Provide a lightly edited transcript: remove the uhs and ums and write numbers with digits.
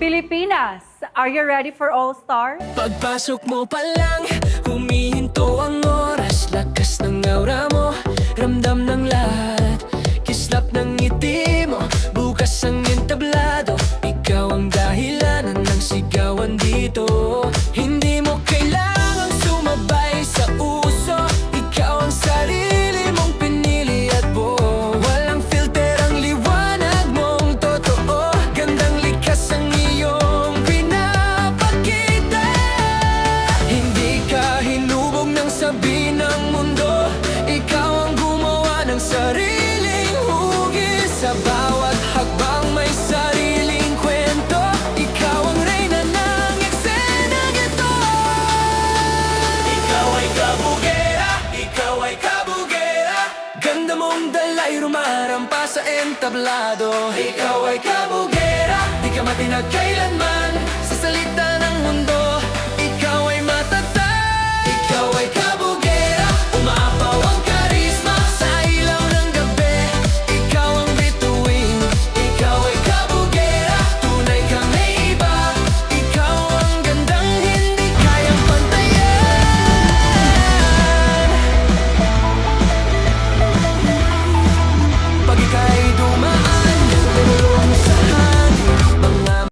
Pilipinas, are you ready for All-Star? Pagpasok mo pa lang, humihinto ang oras. Lakas ng aura mo, ramdam ng lahat. Kislap ng ngiti mo, bukas ang entablado. Ikaw ang dahilanan ng sigawan dito. Hindi mo kailangang sumabay sa uso. Ikaw ang sarili mong pinili at buo. Walang filter ang liwanag mong totoo. Gandang likas ang iyong pinapakita. Hindi ka hinubog ng sabi ng mundo. Ikaw ang gumawa ng sariling hugis. Sa bawat hakbang may sariling kwento. Ikaw ang reyna ng eksenang ito. Ikaw ay kabugera, ikaw ay kabugera. Ganda mong dalay rumarampa sa entablado. Ikaw ay kabugera, di ka matinag kailanman. Sa salita